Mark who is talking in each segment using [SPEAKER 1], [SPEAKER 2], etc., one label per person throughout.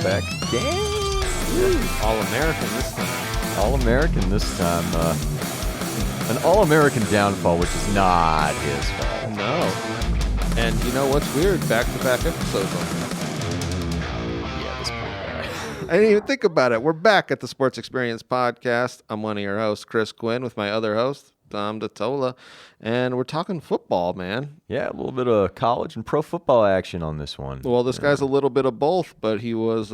[SPEAKER 1] back again.
[SPEAKER 2] All-American this time.
[SPEAKER 1] All-American this time. An All-American downfall, which is not his fault.
[SPEAKER 2] No. And you know what's weird? Back-to-back episodes on that.
[SPEAKER 1] Yeah, this poor guy.
[SPEAKER 2] I didn't even think about it. We're back at the Sports Experience Podcast. I'm one of your hosts, Chris Quinn, with my other host, Dom DiTolla, and we're talking football, man.
[SPEAKER 1] Yeah, a little bit of college and pro football action on this one.
[SPEAKER 2] Well, this guy's a little bit of both, but he was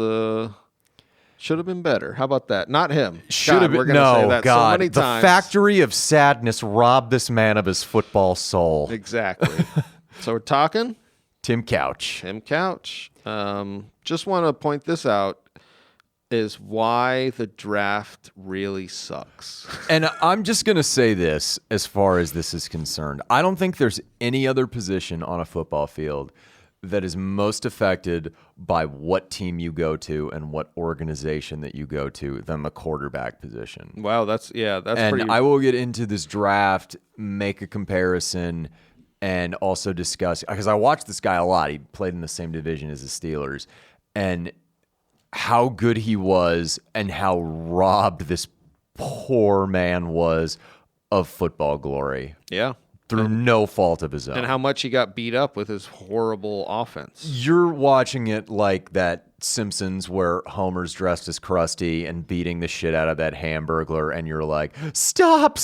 [SPEAKER 2] should have been better. How about that? Not him.
[SPEAKER 1] Should have been.
[SPEAKER 2] We're gonna say that so many
[SPEAKER 1] the
[SPEAKER 2] times.
[SPEAKER 1] factory of sadness robbed this man of his football soul.
[SPEAKER 2] Exactly. So we're talking
[SPEAKER 1] Tim Couch.
[SPEAKER 2] Tim Couch. Just want to point this out. Is why the draft really sucks.
[SPEAKER 1] And I'm just going to say this as far as this is concerned. I don't think there's any other position on a football field that is most affected by what team you go to and what organization that you go to than the quarterback position.
[SPEAKER 2] Wow, that's
[SPEAKER 1] and
[SPEAKER 2] pretty...
[SPEAKER 1] I will get into this draft, make a comparison, and also discuss, because I watched this guy a lot. He played in the same division as the Steelers. And how good he was and how robbed this poor man was of football glory.
[SPEAKER 2] Yeah.
[SPEAKER 1] Through no fault of his own.
[SPEAKER 2] And how much he got beat up with his horrible offense.
[SPEAKER 1] You're watching it like that Simpsons where Homer's dressed as Krusty and beating the shit out of that Hamburglar, and you're like, stop,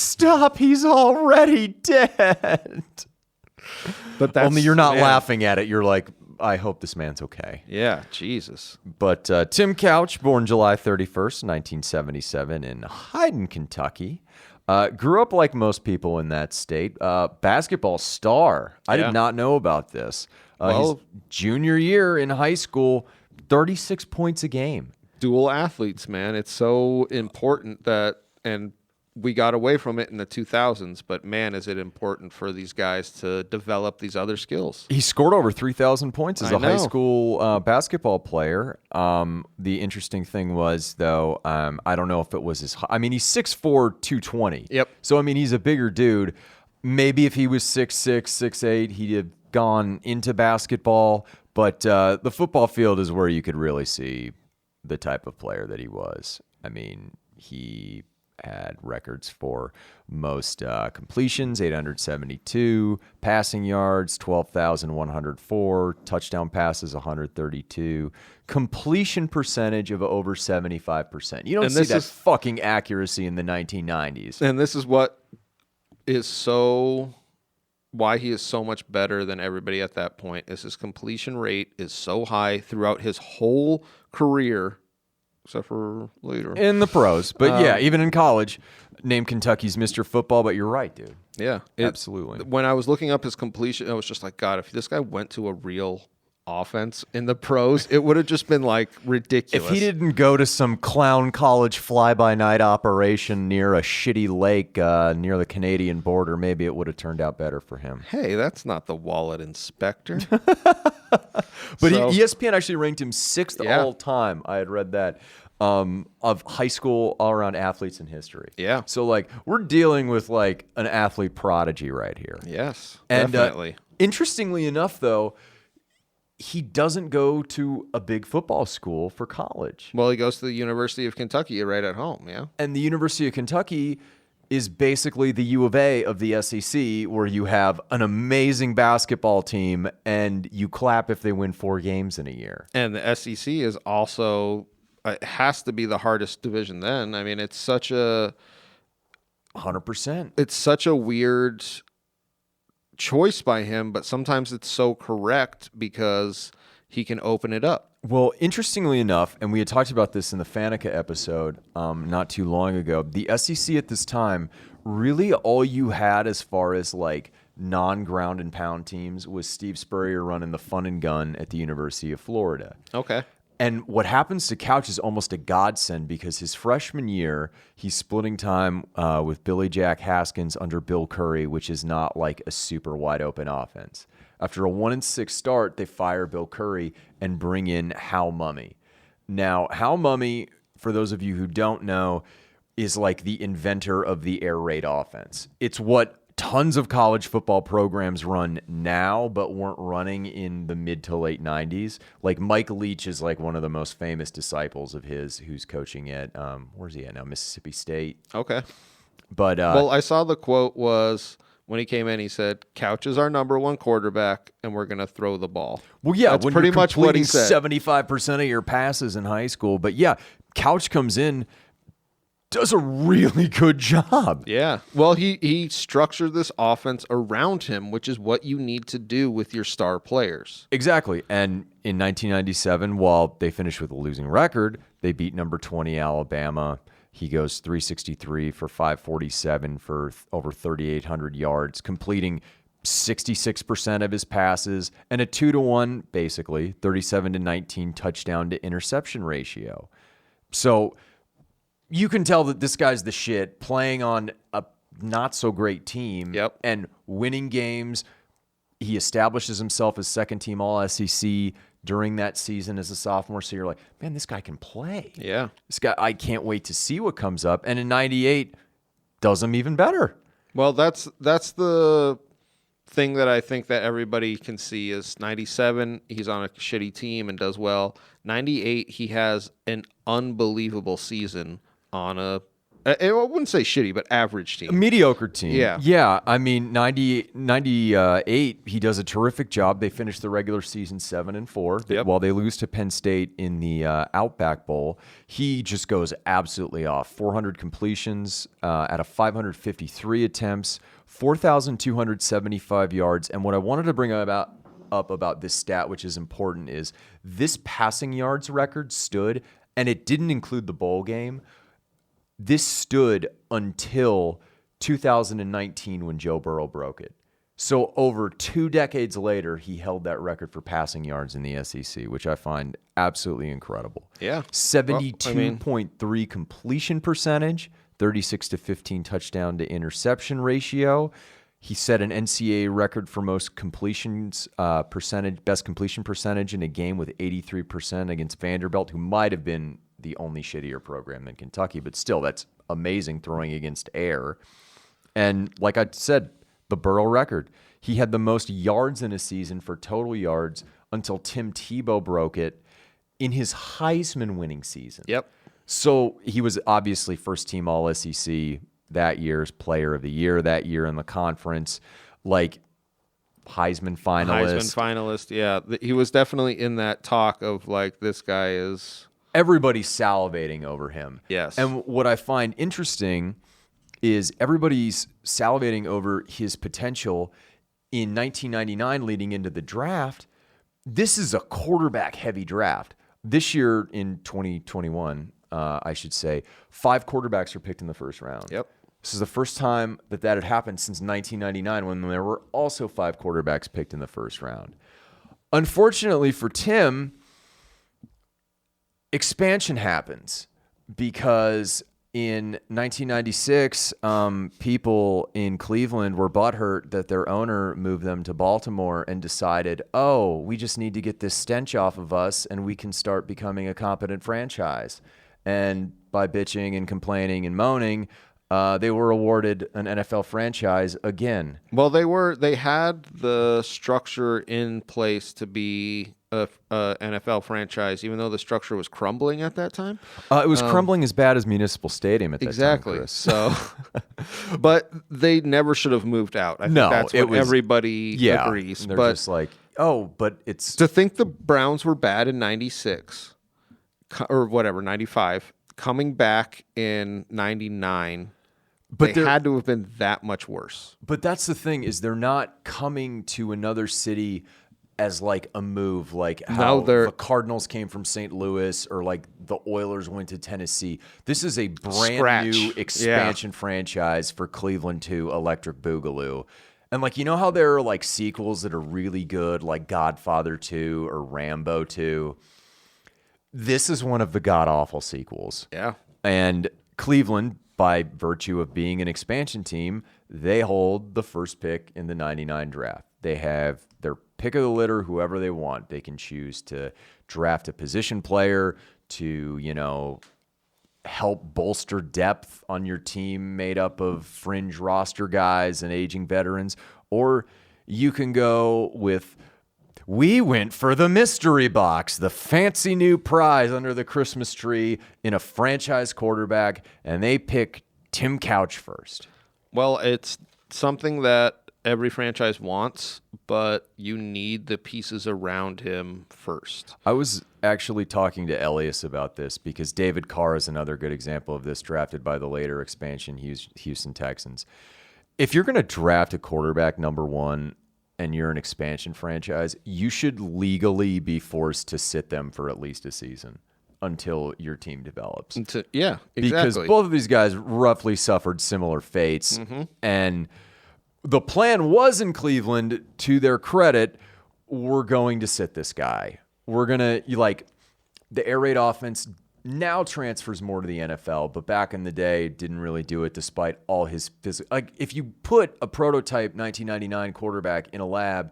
[SPEAKER 1] he's already dead.
[SPEAKER 2] But that's,
[SPEAKER 1] only you're not laughing at it. You're like, I hope this man's okay.
[SPEAKER 2] Yeah, Jesus.
[SPEAKER 1] But Tim Couch, born July 31st, 1977 in Hyden, Kentucky. Grew up like most people in that state. Basketball star. I did not know about this. His junior year in high school, 36 points a game.
[SPEAKER 2] Dual athletes, man. It's so important that, and we got away from it in the 2000s, but man, is it important for these guys to develop these other skills.
[SPEAKER 1] He scored over 3,000 points as a high school basketball player. The interesting thing was, though, I don't know if it was his... I mean, he's 6'4", 220.
[SPEAKER 2] Yep.
[SPEAKER 1] So, I mean, he's a bigger dude. Maybe if he was 6'6", 6'8", he'd have gone into basketball. But the football field is where you could really see the type of player that he was. I mean, he had records for most completions, 872, passing yards, 12,104, touchdown passes, 132, completion percentage of over 75%. You don't see that fucking accuracy in the 1990s.
[SPEAKER 2] And this is what is why he is so much better than everybody at that point, is his completion rate is so high throughout his whole career, except for later.
[SPEAKER 1] In the pros. But yeah, even in college, named Kentucky's Mr. Football, but you're right, dude.
[SPEAKER 2] Yeah.
[SPEAKER 1] Absolutely.
[SPEAKER 2] When I was looking up his completion, I was just like, God, if this guy went to a real offense in the pros, it would have just been like ridiculous.
[SPEAKER 1] If he didn't go to some clown college fly-by-night operation near a shitty lake near the Canadian border, maybe it would have turned out better for him.
[SPEAKER 2] Hey, that's not the wallet inspector.
[SPEAKER 1] But ESPN actually ranked him 6th all time. I had read that. Of high school all-around athletes in history.
[SPEAKER 2] Yeah.
[SPEAKER 1] So, like, we're dealing with, like, an athlete prodigy right here.
[SPEAKER 2] Yes,
[SPEAKER 1] and,
[SPEAKER 2] definitely.
[SPEAKER 1] Interestingly enough, though, he doesn't go to a big football school for college.
[SPEAKER 2] Well, he goes to the University of Kentucky right at home, yeah.
[SPEAKER 1] And the University of Kentucky is basically the U of A of the SEC, where you have an amazing basketball team and you clap if they win 4 games in a year.
[SPEAKER 2] And the SEC is also... it has to be the hardest division then. I mean, it's such a...
[SPEAKER 1] 100%.
[SPEAKER 2] It's such a weird choice by him, but sometimes it's so correct because he can open it up.
[SPEAKER 1] Well, interestingly enough, and we had talked about this in the Faneca episode not too long ago, the SEC at this time, really all you had as far as like non-ground and pound teams was Steve Spurrier running the fun and gun at the University of Florida.
[SPEAKER 2] Okay.
[SPEAKER 1] And what happens to Couch is almost a godsend, because his freshman year, he's splitting time with Billy Jack Haskins under Bill Curry, which is not like a super wide open offense. After a 1-6 start, they fire Bill Curry and bring in Hal Mumme. Now, Hal Mumme, for those of you who don't know, is like the inventor of the air raid offense. It's what tons of college football programs run now, but weren't running in the mid to late 90s. Like Mike Leach is like one of the most famous disciples of his, who's coaching at, where's he at now? Mississippi State.
[SPEAKER 2] Okay.
[SPEAKER 1] But
[SPEAKER 2] well, I saw the quote was when he came in, he said, Couch is our number one quarterback, and we're going to throw the ball.
[SPEAKER 1] Well, yeah,
[SPEAKER 2] that's
[SPEAKER 1] when
[SPEAKER 2] pretty
[SPEAKER 1] you're
[SPEAKER 2] much what he said.
[SPEAKER 1] 75% of your passes in high school. But yeah, Couch comes in, does a really good job.
[SPEAKER 2] Yeah. Well, he structured this offense around him, which is what you need to do with your star players.
[SPEAKER 1] Exactly. And in 1997, while they finished with a losing record, they beat number 20 Alabama. He goes 363 for 547 for over 3,800 yards, completing 66% of his passes and a 2-to-1, basically 37-19 touchdown to interception ratio. So you can tell that this guy's the shit, playing on a not so great team and winning games. He establishes himself as second team All SEC during that season as a sophomore. So you're like, man, this guy can play.
[SPEAKER 2] Yeah.
[SPEAKER 1] This guy, I can't wait to see what comes up. And in 98, does him even better.
[SPEAKER 2] Well, that's the thing that I think that everybody can see is 97, he's on a shitty team and does well. 98, he has an unbelievable season on I wouldn't say shitty, but average team.
[SPEAKER 1] A mediocre team.
[SPEAKER 2] Yeah.
[SPEAKER 1] Yeah. I mean, 98, he does a terrific job. They finish the regular season 7-4. While they lose to Penn State in the Outback Bowl, he just goes absolutely off. 400 completions out of 553 attempts, 4,275 yards. And what I wanted to bring up about this stat, which is important, is this passing yards record stood, and it didn't include the bowl game. This stood until 2019 when Joe Burrow broke it. So over 2 decades later, he held that record for passing yards in the SEC, which I find absolutely incredible.
[SPEAKER 2] Yeah.
[SPEAKER 1] 72.3 completion percentage, 36-15 touchdown to interception ratio. He set an NCAA record for most completions percentage, best completion percentage in a game with 83% against Vanderbilt, who might have been the only shittier program than Kentucky, but still, that's amazing throwing against air. And like I said, the Burrow record, he had the most yards in a season for total yards until Tim Tebow broke it in his Heisman winning season.
[SPEAKER 2] Yep.
[SPEAKER 1] So he was obviously first team All SEC that year's player of the year that year in the conference, like Heisman finalist.
[SPEAKER 2] Yeah. He was definitely in that talk of like, this guy is...
[SPEAKER 1] Everybody's salivating over him.
[SPEAKER 2] Yes.
[SPEAKER 1] And what I find interesting is everybody's salivating over his potential in 1999 leading into the draft. This is a quarterback-heavy draft. This year in 2021, I should say, 5 quarterbacks were picked in the first round.
[SPEAKER 2] Yep.
[SPEAKER 1] This is the first time that had happened since 1999 when there were also 5 quarterbacks picked in the first round. Unfortunately for Tim, expansion happens because in 1996, people in Cleveland were butthurt that their owner moved them to Baltimore and decided, oh, we just need to get this stench off of us and we can start becoming a competent franchise. And by bitching and complaining and moaning, they were awarded an NFL franchise again.
[SPEAKER 2] Well, they had the structure in place to be a NFL franchise, even though the structure was crumbling at that time.
[SPEAKER 1] It was crumbling as bad as Municipal Stadium at that time, Chris.
[SPEAKER 2] So, but they never should have moved out. I think that's what everybody agrees.
[SPEAKER 1] They're
[SPEAKER 2] but
[SPEAKER 1] just like, oh, but it's
[SPEAKER 2] to think the Browns were bad in 96 or whatever, 95, coming back in 99. But they had to have been that much worse.
[SPEAKER 1] But that's the thing, is they're not coming to another city as like a move, like how the Cardinals came from St. Louis or like the Oilers went to Tennessee. This is a brand new expansion franchise for Cleveland to Electric Boogaloo. And like, you know how there are like sequels that are really good, like Godfather 2 or Rambo 2? This is one of the god-awful sequels.
[SPEAKER 2] Yeah.
[SPEAKER 1] And Cleveland, by virtue of being an expansion team, they hold the first pick in the 99 draft. They have their pick of the litter, whoever they want. They can choose to draft a position player, to, help bolster depth on your team made up of fringe roster guys and aging veterans, or you can go with, we went for the mystery box, the fancy new prize under the Christmas tree in a franchise quarterback, and they pick Tim Couch first.
[SPEAKER 2] Well, it's something that every franchise wants, but you need the pieces around him first.
[SPEAKER 1] I was actually talking to Elias about this because David Carr is another good example of this, drafted by the later expansion Houston Texans. If you're going to draft a quarterback number one and you're an expansion franchise, you should legally be forced to sit them for at least a season until your team develops.
[SPEAKER 2] Yeah, exactly.
[SPEAKER 1] Because both of these guys roughly suffered similar fates. And the plan was in Cleveland, to their credit, we're going to sit this guy. We're going to, the air raid offense now transfers more to the NFL, but back in the day, didn't really do it despite all his physical. Like, if you put a prototype 1999 quarterback in a lab,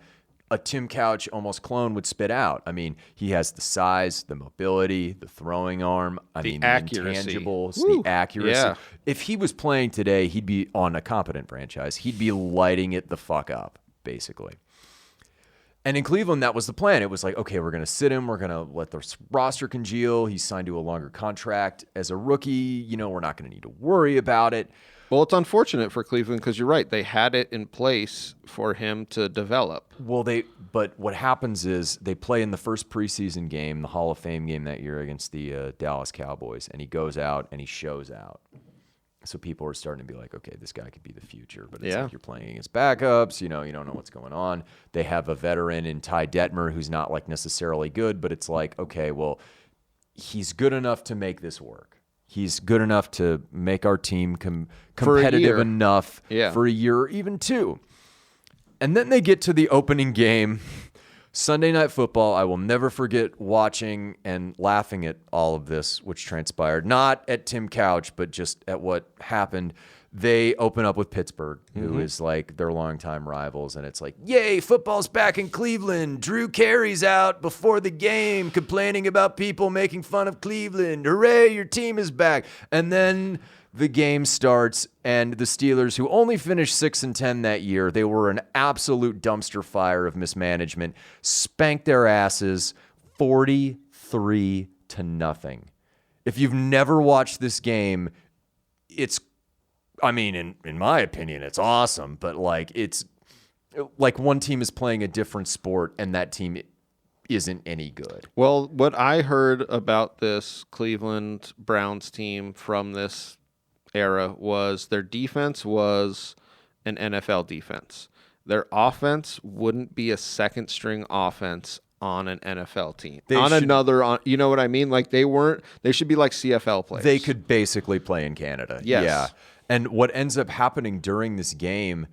[SPEAKER 1] a Tim Couch almost clone would spit out. I mean, he has the size, the mobility, the throwing arm, the
[SPEAKER 2] accuracy.
[SPEAKER 1] intangibles, the accuracy.
[SPEAKER 2] Yeah.
[SPEAKER 1] If he was playing today, he'd be on a competent franchise. He'd be lighting it the fuck up, basically. And in Cleveland, that was the plan. It was like, okay, we're going to sit him. We're going to let the roster congeal. He's signed to a longer contract as a rookie. We're not going to need to worry about it.
[SPEAKER 2] Well, it's unfortunate for Cleveland because you're right. They had it in place for him to develop.
[SPEAKER 1] Well, but what happens is they play in the first preseason game, the Hall of Fame game that year against the Dallas Cowboys, and he goes out and he shows out. So people are starting to be like, okay, this guy could be the future, but it's like you're playing against backups. You don't know what's going on. They have a veteran in Ty Detmer who's not like necessarily good, but it's like, okay, well, he's good enough to make this work. He's good enough to make our team competitive enough for a year or even two. And then they get to the opening game, Sunday Night Football. I will never forget watching and laughing at all of this, which transpired. Not at Tim Couch, but just at what happened. They open up with Pittsburgh, who is like their longtime rivals. And it's like, yay, football's back in Cleveland. Drew Carey's out before the game complaining about people making fun of Cleveland. Hooray, your team is back. And then the game starts, and the Steelers, who only finished 6-10 that year, they were an absolute dumpster fire of mismanagement, spanked their asses 43-0. If you've never watched this game, in my opinion, it's awesome, but it's like one team is playing a different sport and that team isn't any good.
[SPEAKER 2] Well, what I heard about this Cleveland Browns team from this era was their defense was an NFL defense. Their offense wouldn't be a second string offense on an NFL team. You know what I mean? Like they should be like CFL players.
[SPEAKER 1] They could basically play in Canada.
[SPEAKER 2] Yes.
[SPEAKER 1] Yeah. And what ends up happening during this game,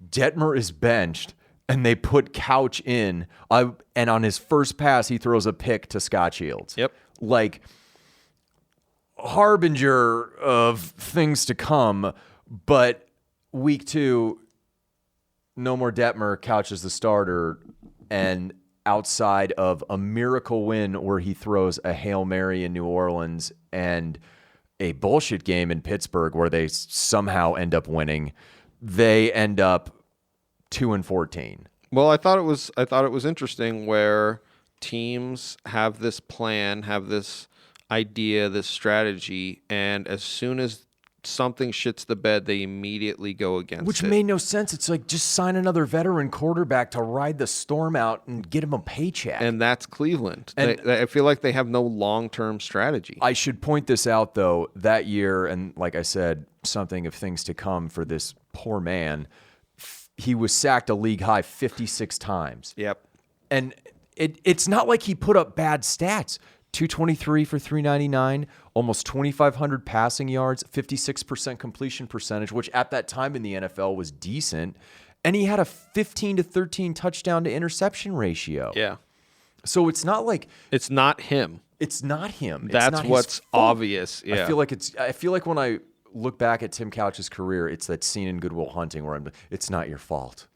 [SPEAKER 1] Detmer is benched and they put Couch in. And on his first pass, he throws a pick to Scott Shields.
[SPEAKER 2] Yep.
[SPEAKER 1] Like, harbinger of things to come. But week 2, no more Detmer. Couch is the starter. And outside of a miracle win where he throws a Hail Mary in New Orleans and a bullshit game in Pittsburgh where they somehow end up winning, they end up 2-14.
[SPEAKER 2] Well, I thought it was interesting where teams have this plan, have this idea, this strategy, and as soon as something shits the bed, they immediately go against it.
[SPEAKER 1] Which made no sense. It's like, just sign another veteran quarterback to ride the storm out and get him a paycheck.
[SPEAKER 2] And that's Cleveland. And I feel like they have no long-term strategy.
[SPEAKER 1] I should point this out, though, that year, and like I said, something of things to come for this poor man, he was sacked a league-high 56 times.
[SPEAKER 2] Yep.
[SPEAKER 1] And it's not like he put up bad stats. 223 for 399, almost 2,500 passing yards, 56% completion percentage, which at that time in the NFL was decent. And he had a 15-13 touchdown to interception ratio.
[SPEAKER 2] Yeah.
[SPEAKER 1] So it's not like
[SPEAKER 2] it's not him.
[SPEAKER 1] It's not him.
[SPEAKER 2] That's
[SPEAKER 1] not
[SPEAKER 2] what's obvious. Yeah.
[SPEAKER 1] I feel like when I look back at Tim Couch's career, it's that scene in Good Will Hunting where it's not your fault.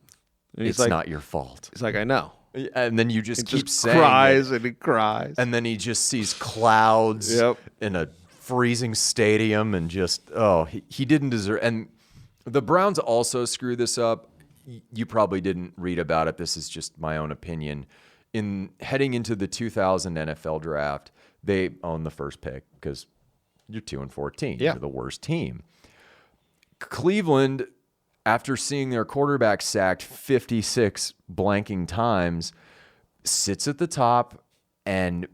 [SPEAKER 1] It's not your fault.
[SPEAKER 2] He's like, I know.
[SPEAKER 1] And then you just keep saying
[SPEAKER 2] cries and he cries.
[SPEAKER 1] And then he just sees clouds in a freezing stadium and just, he didn't deserve. And the Browns also screw this up. You probably didn't read about it. This is just my own opinion. In heading into the 2000 NFL draft, they own the first pick because you're 2-14.
[SPEAKER 2] Yeah.
[SPEAKER 1] You're the worst team. Cleveland, after seeing their quarterback sacked 56 blanking times, sits at the top, and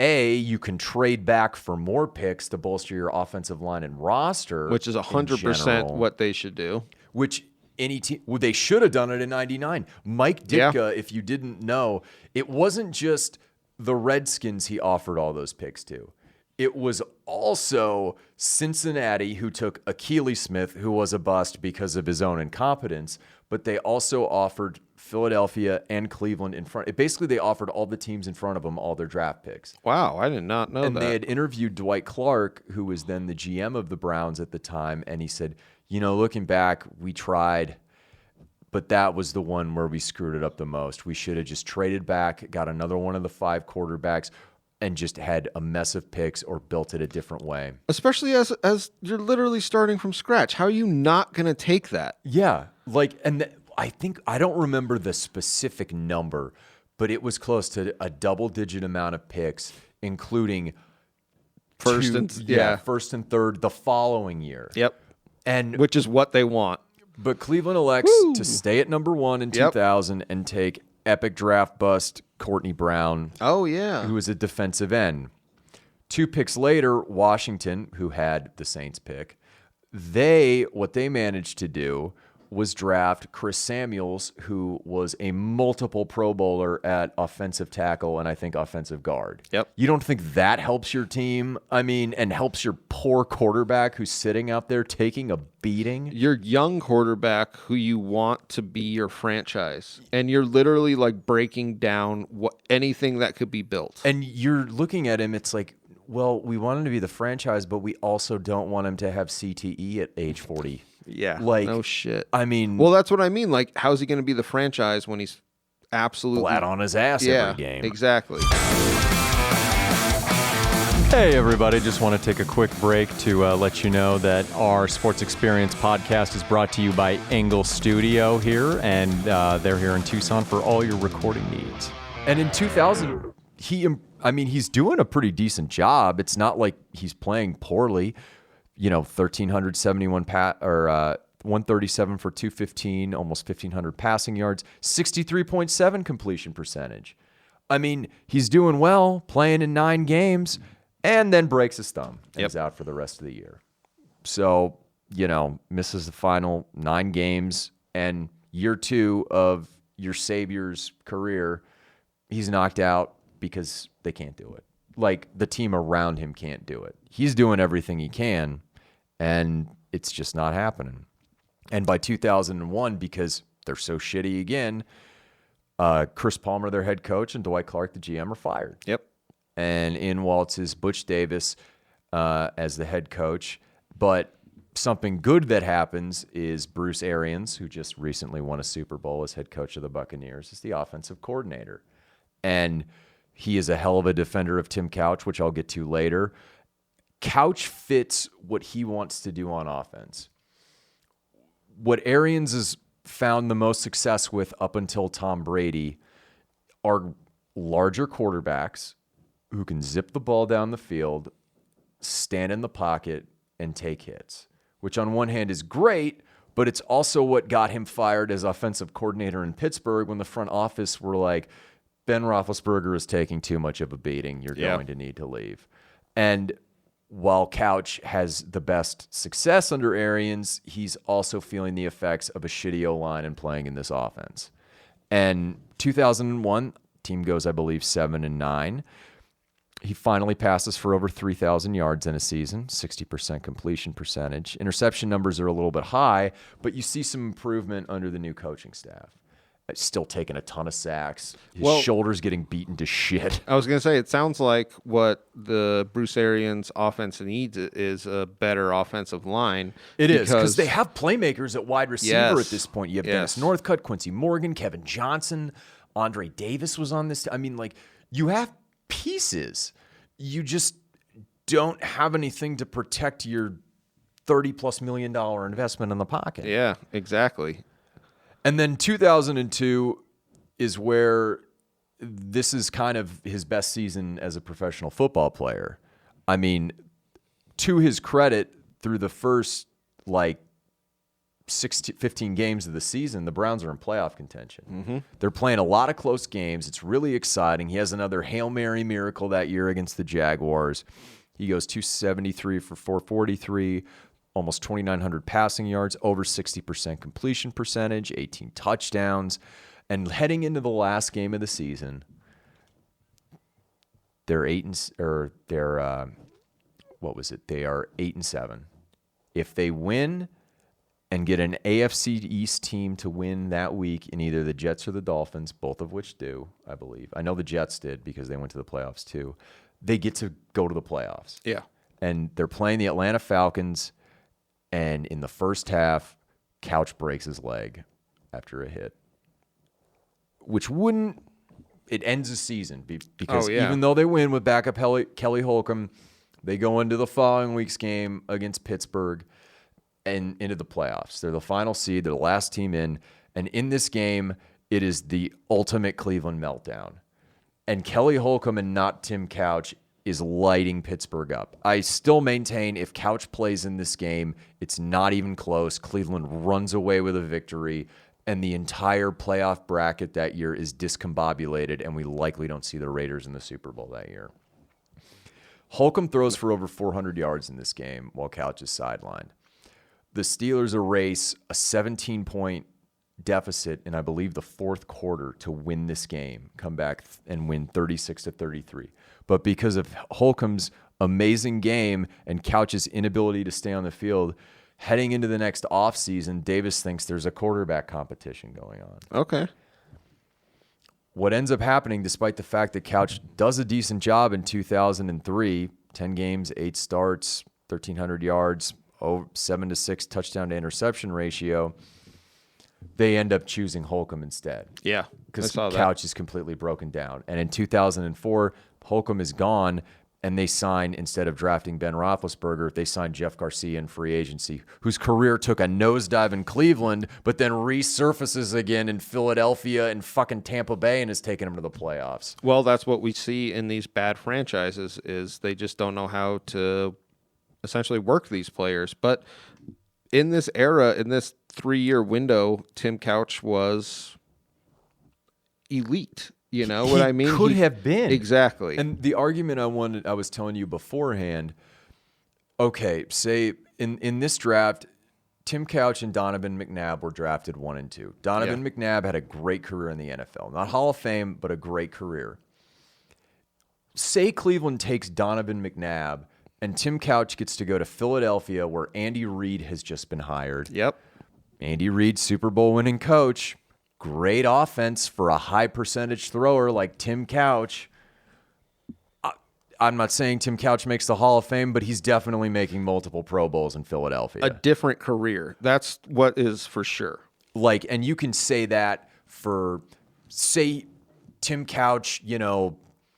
[SPEAKER 1] you can trade back for more picks to bolster your offensive line and roster,
[SPEAKER 2] which is 100% what they should do.
[SPEAKER 1] Which any team, they should have done it in '99. Mike Ditka, if you didn't know, it wasn't just the Redskins he offered all those picks to. It was also Cincinnati, who took Akili Smith, who was a bust because of his own incompetence, but they also offered Philadelphia and Cleveland in front. Basically, they offered all the teams in front of them all their draft picks.
[SPEAKER 2] Wow, I did not know that.
[SPEAKER 1] And they had interviewed Dwight Clark, who was then the GM of the Browns at the time, and he said, looking back, we tried, but that was the one where we screwed it up the most. We should have just traded back, got another one of the 5 quarterbacks, and just had a mess of picks or built it a different way.
[SPEAKER 2] Especially as you're literally starting from scratch. How are you not going to take that?
[SPEAKER 1] Yeah. I don't remember the specific number, but it was close to a double-digit amount of picks, including
[SPEAKER 2] first and third
[SPEAKER 1] the following year.
[SPEAKER 2] Yep.
[SPEAKER 1] And
[SPEAKER 2] which is what they want.
[SPEAKER 1] But Cleveland elects to stay at number 1 in 2000 and take epic draft bust Courtney Brown.
[SPEAKER 2] Oh, yeah.
[SPEAKER 1] Who was a defensive end. 2 picks later, Washington, who had the Saints pick, what they managed to do was draft Chris Samuels, who was a multiple Pro Bowler at offensive tackle and I think offensive guard.
[SPEAKER 2] Yep.
[SPEAKER 1] You don't think that helps your team? And helps your poor quarterback who's sitting out there taking a beating?
[SPEAKER 2] Your young quarterback who you want to be your franchise. And you're literally breaking down anything that could be built.
[SPEAKER 1] And you're looking at him, it's like, well, we want him to be the franchise, but we also don't want him to have CTE at age 40.
[SPEAKER 2] Yeah, no shit.
[SPEAKER 1] Well,
[SPEAKER 2] that's what I mean. How's he going to be the franchise when he's absolutely
[SPEAKER 1] flat on his ass every game?
[SPEAKER 2] Exactly.
[SPEAKER 1] Hey, everybody. Just want to take a quick break to let you know that our Sports Experience podcast is brought to you by Engle Studio here, and they're here in Tucson for all your recording needs. And in 2000, he's doing a pretty decent job. It's not like he's playing poorly. 1,371 137 for 215, almost 1,500 passing yards, 63.7 completion percentage. He's doing well, playing in 9 games, and then breaks his thumb and is out for the rest of the year. So, misses the final 9 games, and year 2 of your savior's career, he's knocked out because they can't do it. The team around him can't do it. He's doing everything he can, and it's just not happening. And by 2001, because they're so shitty again, Chris Palmer, their head coach, and Dwight Clark, the GM, are fired.
[SPEAKER 2] Yep.
[SPEAKER 1] And in waltzes Butch Davis as the head coach. But something good that happens is Bruce Arians, who just recently won a Super Bowl as head coach of the Buccaneers, is the offensive coordinator. And he is a hell of a defender of Tim Couch, which I'll get to later. Couch fits what he wants to do on offense. What Arians has found the most success with up until Tom Brady are larger quarterbacks who can zip the ball down the field, stand in the pocket, and take hits, which on one hand is great, but it's also what got him fired as offensive coordinator in Pittsburgh when the front office were like, Ben Roethlisberger is taking too much of a beating. You're going to need to leave. And while Couch has the best success under Arians, he's also feeling the effects of a shitty O-line and playing in this offense. And 2001, team goes, I believe, 7-9. He finally passes for over 3,000 yards in a season, 60% completion percentage. Interception numbers are a little bit high, but you see some improvement under the new coaching staff. Still taking a ton of sacks. His shoulders getting beaten to shit.
[SPEAKER 2] I was going to say, it sounds like what the Bruce Arians offense needs is a better offensive line.
[SPEAKER 1] It is, because they have playmakers at wide receiver at this point. You have Dennis Northcutt, Quincy Morgan, Kevin Johnson, Andre Davis was on this. You have pieces. You just don't have anything to protect your $30+ million investment in the pocket.
[SPEAKER 2] Yeah, exactly.
[SPEAKER 1] And then 2002 is where this is kind of his best season as a professional football player. I mean, to his credit, through the first 15 games of the season, the Browns are in playoff contention.
[SPEAKER 2] Mm-hmm.
[SPEAKER 1] They're playing a lot of close games. It's really exciting. He has another Hail Mary miracle that year against the Jaguars. He goes 273 for 443, almost 2,900 passing yards, over 60% completion percentage, 18 touchdowns. And heading into the last game of the season, They are 8-7. If they win and get an AFC East team to win that week in either the Jets or the Dolphins, both of which do, I believe. I know the Jets did because they went to the playoffs too. They get to go to the playoffs.
[SPEAKER 2] Yeah.
[SPEAKER 1] And they're playing the Atlanta Falcons, and in the first half, Couch breaks his leg after a hit, which wouldn't – it ends the season because even though they win with backup Kelly Holcomb, they go into the following week's game against Pittsburgh and into the playoffs. They're the final seed. They're the last team in. And in this game, it is the ultimate Cleveland meltdown. And Kelly Holcomb and not Tim Couch is lighting Pittsburgh up. I still maintain if Couch plays in this game, it's not even close. Cleveland runs away with a victory, and the entire playoff bracket that year is discombobulated, and we likely don't see the Raiders in the Super Bowl that year. Holcomb throws for over 400 yards in this game while Couch is sidelined. The Steelers erase a 17-point deficit in, I believe, the fourth quarter to win this game, come back and win 36-33. But because of Holcomb's amazing game and Couch's inability to stay on the field, heading into the next offseason, Davis thinks there's a quarterback competition going on.
[SPEAKER 2] Okay.
[SPEAKER 1] What ends up happening, despite the fact that Couch does a decent job in 2003, 10 games, 8 starts, 1,300 yards, 7-6 touchdown to interception ratio, they end up choosing Holcomb instead.
[SPEAKER 2] Yeah,
[SPEAKER 1] because Couch is completely broken down. And in 2004, Holcomb is gone, and they sign, instead of drafting Ben Roethlisberger, they signed Jeff Garcia in free agency, whose career took a nosedive in Cleveland, but then resurfaces again in Philadelphia and fucking Tampa Bay and has taken him to the playoffs.
[SPEAKER 2] Well, that's what we see in these bad franchises is they just don't know how to essentially work these players. But in this era, in this 3-year window, Tim Couch was elite. You know what I mean?
[SPEAKER 1] Could have been.
[SPEAKER 2] Exactly.
[SPEAKER 1] And the argument I was telling you beforehand, okay, say in this draft, Tim Couch and Donovan McNabb were drafted 1 and 2. Donovan McNabb had a great career in the NFL. Not Hall of Fame, but a great career. Say Cleveland takes Donovan McNabb and Tim Couch gets to go to Philadelphia where Andy Reid has just been hired.
[SPEAKER 2] Yep.
[SPEAKER 1] Andy Reid, Super Bowl winning coach. Great offense for a high percentage thrower like Tim Couch. I'm not saying Tim Couch makes the Hall of Fame, but he's definitely making multiple Pro Bowls in Philadelphia.
[SPEAKER 2] A different career. That's what is for sure.
[SPEAKER 1] And you can say that for, say, Tim Couch,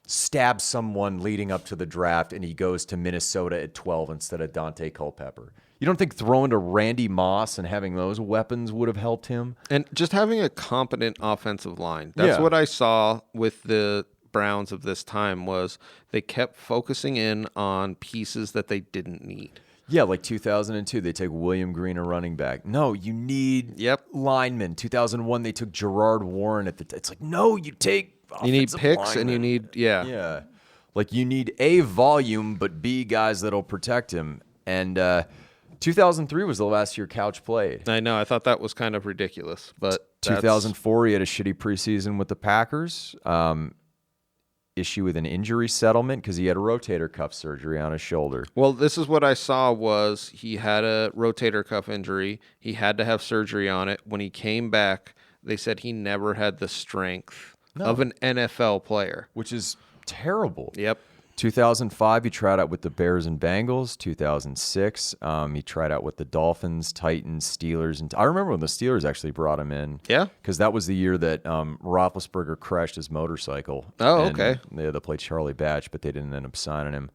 [SPEAKER 1] stabs someone leading up to the draft and he goes to Minnesota at 12 instead of Dante Culpepper. You don't think throwing to Randy Moss and having those weapons would have helped him?
[SPEAKER 2] And just having a competent offensive line. That's what I saw with the Browns of this time was they kept focusing in on pieces that they didn't need.
[SPEAKER 1] Yeah, like 2002, they take William Green, a running back. No, you need linemen. 2001, they took Gerard Warren at the it's like, no, you take
[SPEAKER 2] you need picks
[SPEAKER 1] linemen.
[SPEAKER 2] And you need,
[SPEAKER 1] Yeah. Like you need A, volume, but B, guys that'll protect him. And 2003 was the last year Couch played.
[SPEAKER 2] I know. I thought that was kind of ridiculous. But
[SPEAKER 1] 2004, he had a shitty preseason with the Packers. Issue with an injury settlement because he had a rotator cuff surgery on his shoulder.
[SPEAKER 2] Well, this is what I saw was he had a rotator cuff injury. He had to have surgery on it. When he came back, they said he never had the strength of an NFL player.
[SPEAKER 1] Which is terrible.
[SPEAKER 2] Yep.
[SPEAKER 1] 2005, he tried out with the Bears and Bengals. 2006, he tried out with the Dolphins, Titans, Steelers. And I remember when the Steelers actually brought him in.
[SPEAKER 2] Yeah.
[SPEAKER 1] Because that was the year that Roethlisberger crashed his motorcycle.
[SPEAKER 2] Oh, okay.
[SPEAKER 1] They had to play Charlie Batch, but they didn't end up signing him.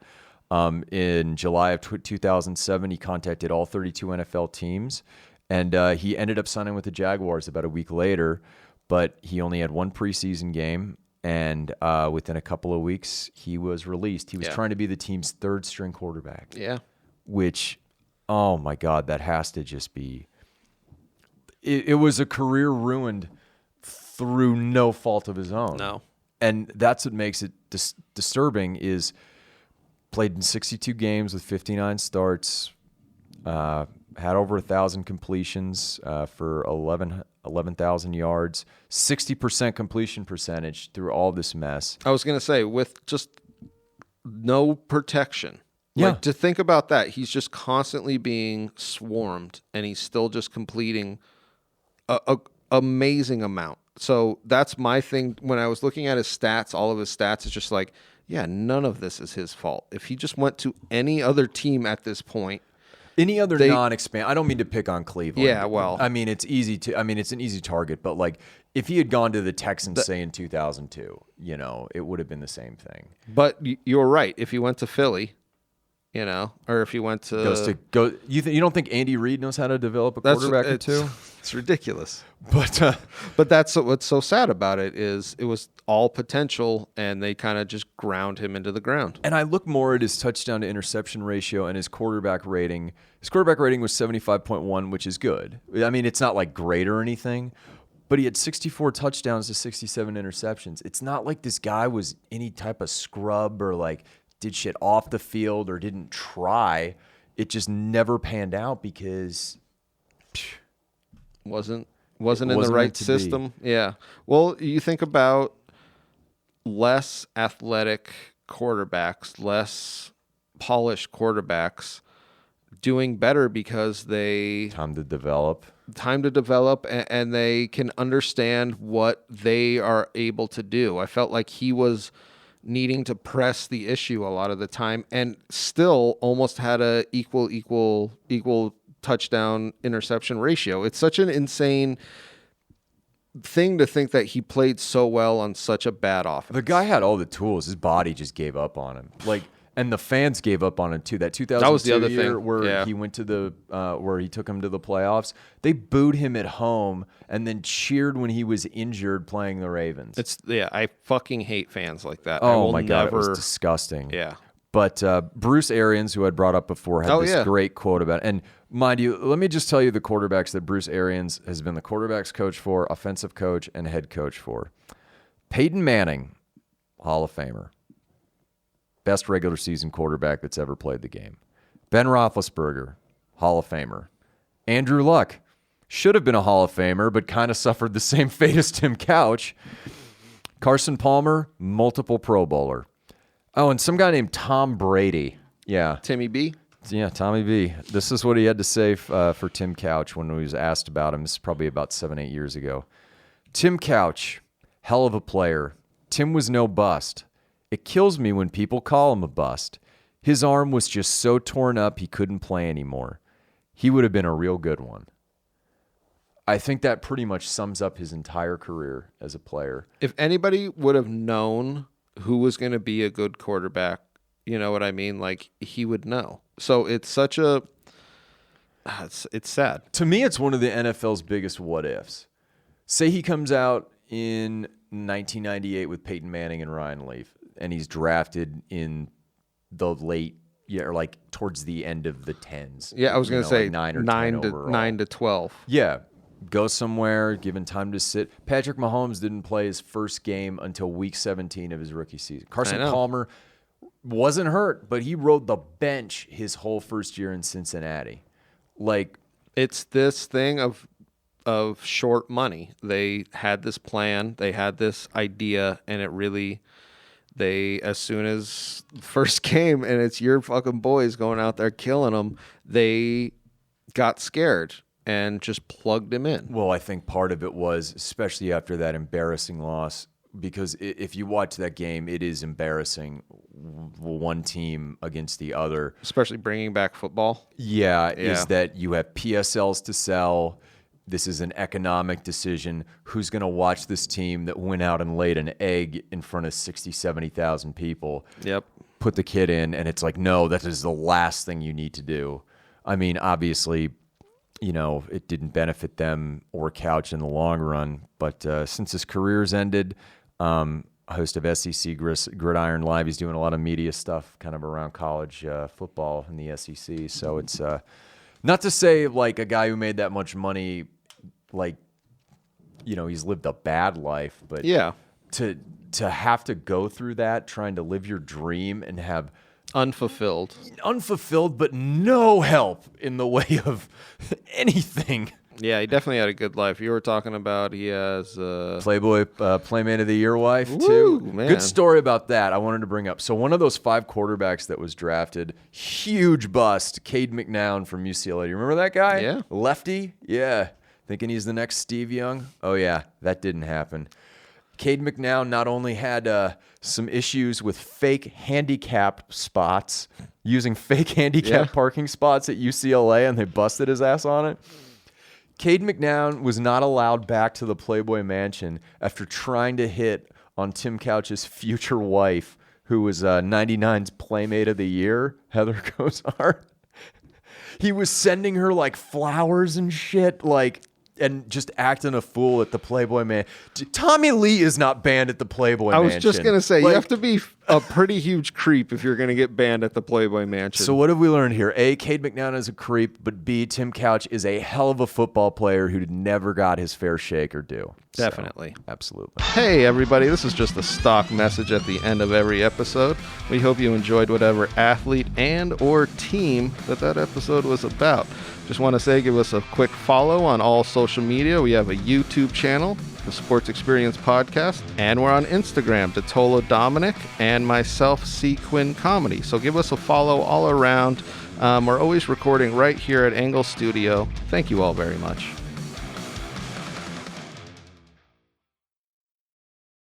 [SPEAKER 1] In July of 2007, he contacted all 32 NFL teams, and he ended up signing with the Jaguars about a week later, but he only had one preseason game, and within a couple of weeks, he was released. He was trying to be the team's third-string quarterback.
[SPEAKER 2] Yeah.
[SPEAKER 1] Which, oh my God, that has to just be... It was a career ruined through no fault of his own.
[SPEAKER 2] No.
[SPEAKER 1] And that's what makes it disturbing is played in 62 games with 59 starts, had over 1,000 completions for 11,000 yards, 60% completion percentage through all this mess.
[SPEAKER 2] I was going to say, with just no protection.
[SPEAKER 1] Yeah.
[SPEAKER 2] Like, to think about that, he's just constantly being swarmed, and he's still just completing a amazing amount. So that's my thing. When I was looking at his stats, all of his stats, it's just like, yeah, none of this is his fault. If he just went to any other team at this point,
[SPEAKER 1] any other non-expand, I don't mean to pick on Cleveland.
[SPEAKER 2] Yeah, well,
[SPEAKER 1] I mean, it's an easy target, but like if he had gone to the Texans, say in 2002, it would have been the same thing.
[SPEAKER 2] But you're right. If he went to Philly, or if he went to
[SPEAKER 1] you don't think Andy Reid knows how to develop a quarterback or two?
[SPEAKER 2] It's ridiculous.
[SPEAKER 1] But
[SPEAKER 2] that's what's so sad about it is it was all potential, and they kind of just ground him into the ground.
[SPEAKER 1] And I look more at his touchdown to interception ratio and his quarterback rating. His quarterback rating was 75.1, which is good. I mean, it's not like great or anything, but he had 64 touchdowns to 67 interceptions. It's not like this guy was any type of scrub or like did shit off the field or didn't try. It just never panned out because
[SPEAKER 2] wasn't in the right system. Yeah. Well, you think about less athletic quarterbacks, less polished quarterbacks doing better because they
[SPEAKER 1] time to develop
[SPEAKER 2] and they can understand what they are able to do. I felt like he was needing to press the issue a lot of the time and still almost had a equal touchdown interception ratio. It's such an insane thing to think that he played so well on such a bad offense.
[SPEAKER 1] The guy had all the tools. His body just gave up on him. And the fans gave up on him too. That 2002
[SPEAKER 2] was the other
[SPEAKER 1] year
[SPEAKER 2] thing.
[SPEAKER 1] where he went to where he took him to the playoffs. They booed him at home and then cheered when he was injured playing the Ravens.
[SPEAKER 2] I fucking hate fans like that.
[SPEAKER 1] Oh my God, it was disgusting.
[SPEAKER 2] Yeah.
[SPEAKER 1] But Bruce Arians, who I'd brought up before, had this great quote about it. And mind you, let me just tell you the quarterbacks that Bruce Arians has been the quarterbacks coach for, offensive coach, and head coach for. Peyton Manning, Hall of Famer. Best regular season quarterback that's ever played the game. Ben Roethlisberger, Hall of Famer. Andrew Luck, should have been a Hall of Famer, but kind of suffered the same fate as Tim Couch. Carson Palmer, multiple Pro Bowler. Oh, and some guy named Tom Brady. Yeah.
[SPEAKER 2] Timmy B?
[SPEAKER 1] Yeah, Tommy B. This is what he had to say for Tim Couch when he was asked about him. This is probably about 7-8 years ago. Tim Couch, hell of a player. Tim was no bust. It kills me when people call him a bust. His arm was just so torn up he couldn't play anymore. He would have been a real good one. I think that pretty much sums up his entire career as a player.
[SPEAKER 2] If anybody would have known who was going to be a good quarterback, you know what I mean? Like, he would know. So it's such a... It's sad.
[SPEAKER 1] To me, it's one of the NFL's biggest what-ifs. Say he comes out in 1998 with Peyton Manning and Ryan Leaf, and he's drafted in the late, or like towards the end of the 10s.
[SPEAKER 2] Yeah, I was going to say
[SPEAKER 1] like 9
[SPEAKER 2] to 12.
[SPEAKER 1] Yeah, go somewhere, given time to sit. Patrick Mahomes didn't play his first game until week 17 of his rookie season. Carson Palmer wasn't hurt, but he rode the bench his whole first year in Cincinnati. Like,
[SPEAKER 2] it's this thing of short money. They had this plan, they had this idea, and it really... as soon as the first game and it's your fucking boys going out there killing them, they got scared and just plugged him in.
[SPEAKER 1] Well, I think part of it was, especially after that embarrassing loss, because if you watch that game, it is embarrassing, one team against the other.
[SPEAKER 2] Especially bringing back football.
[SPEAKER 1] Yeah, is that you have PSLs to sell. This is an economic decision. Who's going to watch this team that went out and laid an egg in front of 60, 70,000 people?
[SPEAKER 2] Yep.
[SPEAKER 1] put the kid in, and it's like, no, that is the last thing you need to do. I mean, obviously, it didn't benefit them or Couch in the long run, but since his career's ended, host of SEC Gridiron Live, he's doing a lot of media stuff kind of around college football in the SEC. So it's not to say like a guy who made that much money, like, he's lived a bad life, but
[SPEAKER 2] yeah,
[SPEAKER 1] to have to go through that, trying to live your dream and have
[SPEAKER 2] unfulfilled,
[SPEAKER 1] but no help in the way of anything.
[SPEAKER 2] Yeah, he definitely had a good life. You were talking about he has
[SPEAKER 1] Playboy Playmate of the Year wife
[SPEAKER 2] Woo,
[SPEAKER 1] too.
[SPEAKER 2] man.
[SPEAKER 1] Good story about that. I wanted to bring up. So one of those 5 quarterbacks that was drafted, huge bust, Cade McNown from UCLA. You remember that guy?
[SPEAKER 2] Yeah.
[SPEAKER 1] Lefty? Yeah. Thinking he's the next Steve Young? Oh yeah, that didn't happen. Cade McNown not only had some issues with fake handicap spots, using fake handicap parking spots at UCLA, and they busted his ass on it. Cade McNown was not allowed back to the Playboy Mansion after trying to hit on Tim Couch's future wife, who was 99's Playmate of the Year, Heather Kozar. He was sending her like flowers and shit, and just acting a fool at the Playboy Man. Tommy Lee is not banned at the Playboy Mansion.
[SPEAKER 2] I was just going to say, you have to be a pretty huge creep if you're going to get banned at the Playboy Mansion.
[SPEAKER 1] So what have we learned here? A, Cade McNown is a creep, but B, Tim Couch is a hell of a football player who never got his fair shake or due.
[SPEAKER 2] Definitely.
[SPEAKER 1] So, absolutely.
[SPEAKER 2] Hey, everybody. This is just a stock message at the end of every episode. We hope you enjoyed whatever athlete and or team that episode was about. Just want to say, give us a quick follow on all social media. We have a YouTube channel, the Sports Experience Podcast, and we're on Instagram, DiTolla Dominic, and myself, Quinn Comedy. So give us a follow all around. We're always recording right here at Engle Studio. Thank you all very much.